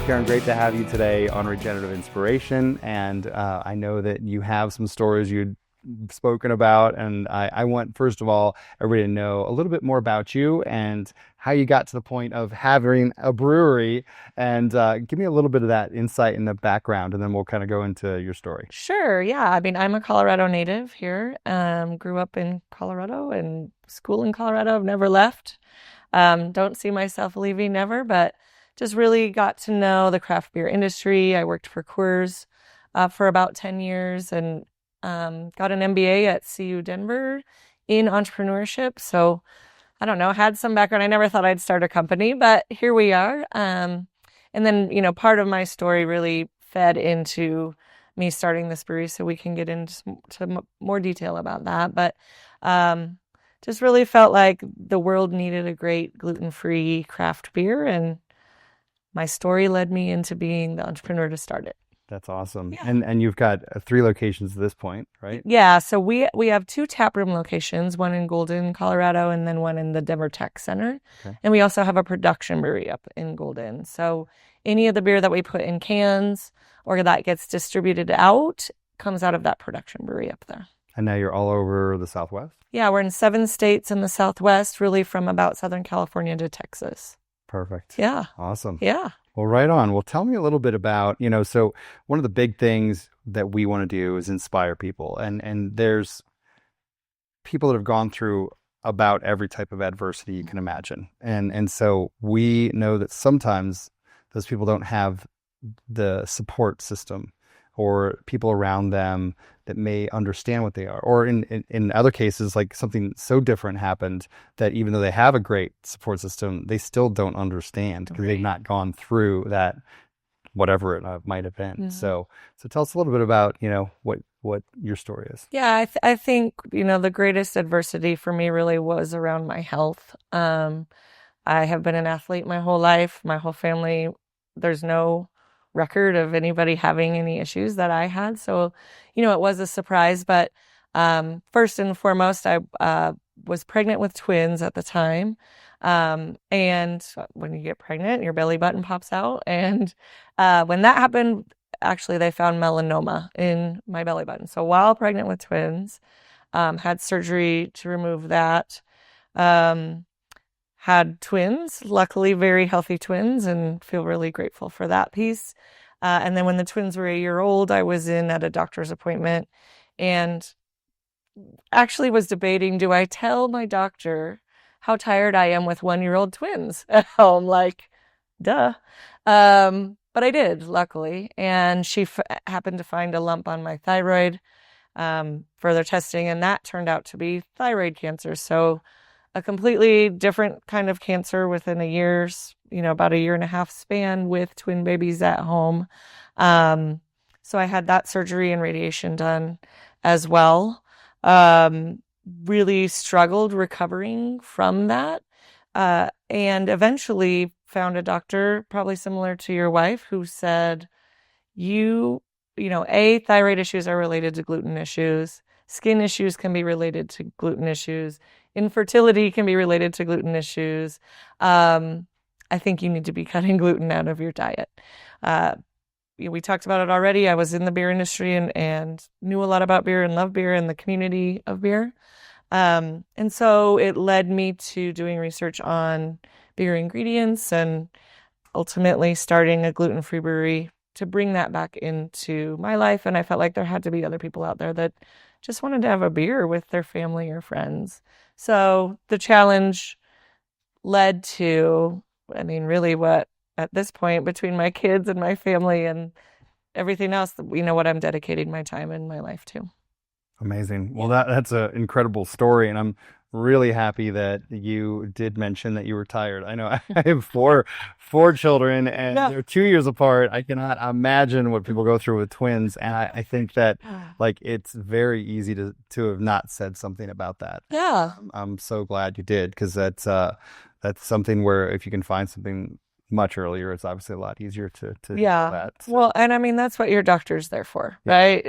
Karen, great to have you today on Regenerative Inspiration. And I know that you have some stories you'd spoken about. And I want, first of all, everybody to know a little bit more about you and how you got to the point of having a brewery. And give me a little bit of that insight in the background, and then we'll kind of go into your story. Sure. Yeah. I mean, I'm a Colorado native here. Grew up in Colorado and school in Colorado. I've never left. Don't see myself leaving never, but just really got to know the craft beer industry. I worked for Coors for about 10 years and got an MBA at CU Denver in entrepreneurship. So I don't know, had some background. I never thought I'd start a company, but here we are. And then, part of my story really fed into me starting this brewery, so we can get into more detail about that. But just really felt like the world needed a great gluten-free craft beer, and my story led me into being the entrepreneur to start it. That's awesome. Yeah. And you've got 3 locations at this point, right? Yeah, so we have 2 taproom locations, one in Golden, Colorado, and then one in the Denver Tech Center. Okay. And we also have a production brewery up in Golden. So any of the beer that we put in cans or that gets distributed out comes out of that production brewery up there. And now you're all over the Southwest? Yeah, we're in 7 states in the Southwest, really from about Southern California to Texas. Perfect. Yeah. Awesome. Yeah. Well, right on. Well, tell me a little bit about, so one of the big things that we want to do is inspire people. And there's people that have gone through about every type of adversity you can imagine. And so we know that sometimes those people don't have the support system or people around them that may understand what they are. Or in other cases, like something so different happened that even though they have a great support system, they still don't understand because they've not gone through that, whatever it might have been. Mm-hmm. So tell us a little bit about, what your story is. Yeah, I think, the greatest adversity for me really was around my health. I have been an athlete my whole life, my whole family. There's no record of anybody having any issues that I had. So, it was a surprise. But first and foremost, I was pregnant with twins at the time. And when you get pregnant, your belly button pops out. And when that happened, actually, they found melanoma in my belly button. So while pregnant with twins, had surgery to remove that. Had twins, luckily very healthy twins, and feel really grateful for that piece. And then when the twins were a year old, I was in at a doctor's appointment and actually was debating, do I tell my doctor how tired I am with 1-year-old twins at home? Like, duh. But I did, luckily. And she happened to find a lump on my thyroid, further testing, and that turned out to be thyroid cancer. So a completely different kind of cancer within a year's, about a 1.5 year span with twin babies at home. So I had that surgery and radiation done as well. Really struggled recovering from that. And eventually found a doctor, probably similar to your wife, who said, thyroid issues are related to gluten issues. Skin issues can be related to gluten issues. Infertility can be related to gluten issues. I think you need to be cutting gluten out of your diet. We talked about it already. I was in the beer industry and knew a lot about beer and love beer and the community of beer. And so it led me to doing research on beer ingredients and ultimately starting a gluten-free brewery to bring that back into my life. And I felt like there had to be other people out there that just wanted to have a beer with their family or friends. So the challenge led to, really what at this point between my kids and my family and everything else, what I'm dedicating my time and my life to. Amazing. Well, that's an incredible story, and I'm really happy that you did mention that you were tired. I know I have four children, and they're 2 years apart. I cannot imagine what people go through with twins, and I think that it's very easy to have not said something about that. Yeah. I'm so glad you did, because that's something where if you can find something much earlier, it's obviously a lot easier to do that. So. Well, and that's what your doctor's there for, right?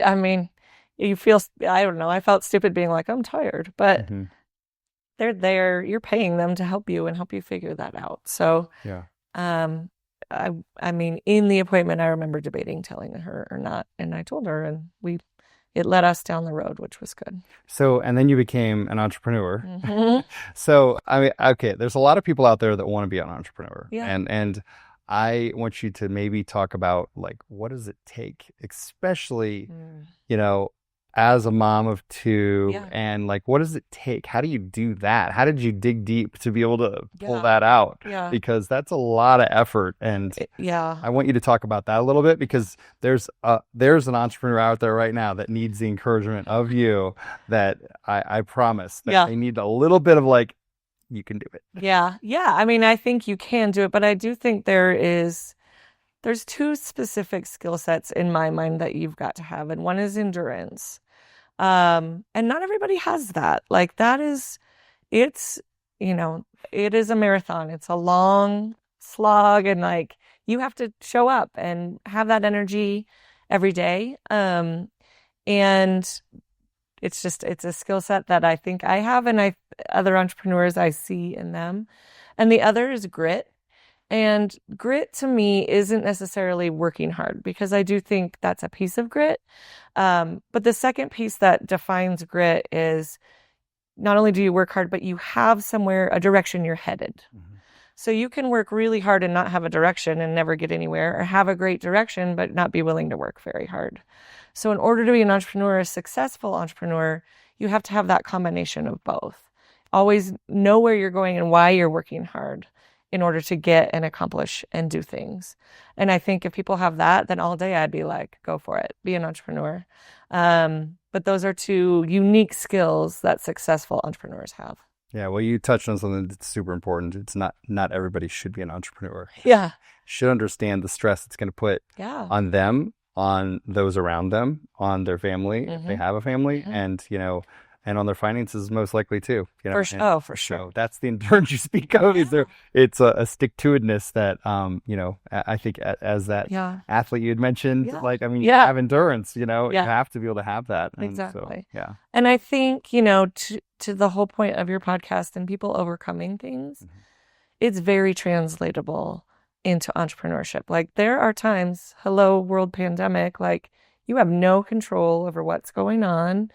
You feel, I don't know, I felt stupid being like, I'm tired, but they're there, you're paying them to help you and help you figure that out. So, I mean, in the appointment, I remember debating telling her or not, and I told her, and it led us down the road, which was good. So, and then you became an entrepreneur. Hmm. So, I mean, okay, there's a lot of people out there that want to be an entrepreneur, Yeah. and I want you to maybe talk about like what does it take, especially, Mm. you know, as a mom of two, Yeah. and like what does it take? How do you do that? How did you dig deep to be able to pull Yeah. that out? Yeah. Because that's a lot of effort, and Yeah. I want you to talk about that a little bit because there's an entrepreneur out there right now that needs the encouragement of you that I promise that Yeah. they need a little bit of like you can do it. Yeah. Yeah. I mean, I think you can do it, but I do think there's two specific skill sets in my mind that you've got to have, and one is endurance. And not everybody has that. Like that is, it's, you know, it is a marathon. It's a long slog, and like you have to show up and have that energy every day. And it's a skill set that I think I have, and other entrepreneurs I see in them. And the other is grit. And grit to me isn't necessarily working hard, because I do think that's a piece of grit. But the second piece that defines grit is not only do you work hard, but you have somewhere, a direction you're headed. Mm-hmm. So you can work really hard and not have a direction and never get anywhere, or have a great direction, but not be willing to work very hard. So in order to be an entrepreneur, a successful entrepreneur, you have to have that combination of both. Always know where you're going and why you're working hard in order to get and accomplish and do things. And I think if people have that, then all day I'd be like, go for it, be an entrepreneur. But those are two unique skills that successful entrepreneurs have. Yeah, well, you touched on something that's super important. It's not everybody should be an entrepreneur. Yeah. Should understand the stress it's going to put Yeah. on them, on those around them, on their family if they Mm-hmm. have a family, Mm-hmm. and and on their finances most likely too. For sure. So that's the endurance you speak of. Is there? It's a stick-to-itiveness that I think as that Yeah. athlete you had mentioned, Yeah. like I mean, you Yeah. have endurance. You Yeah. have to be able to have that. And Exactly. So, yeah. And I think, to the whole point of your podcast and people overcoming things, Mhm. it's very translatable into entrepreneurship. Like there are times, hello, world pandemic, like you have no control over what's going on.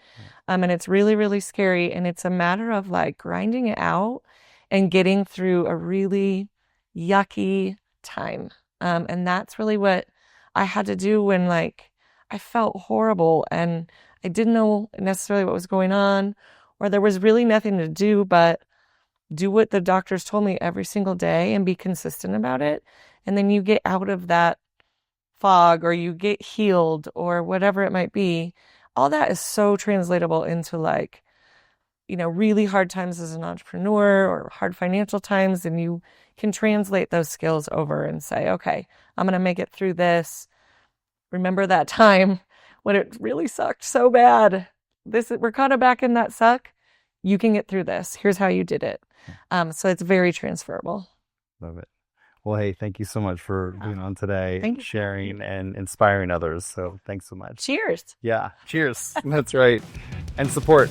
And it's really, really scary. And it's a matter of like grinding it out and getting through a really yucky time. And that's really what I had to do when like I felt horrible and I didn't know necessarily what was going on, or there was really nothing to do but do what the doctors told me every single day and be consistent about it. And then you get out of that fog, or you get healed, or whatever it might be. All that is so translatable into like, really hard times as an entrepreneur or hard financial times. And you can translate those skills over and say, okay, I'm going to make it through this. Remember that time when it really sucked so bad. We're kind of back in that suck. You can get through this. Here's how you did it. So it's very transferable. Love it. Well, hey, thank you so much for being on today, Thank you. sharing and inspiring others. So thanks so much. Cheers. Yeah. Cheers. That's right. And support.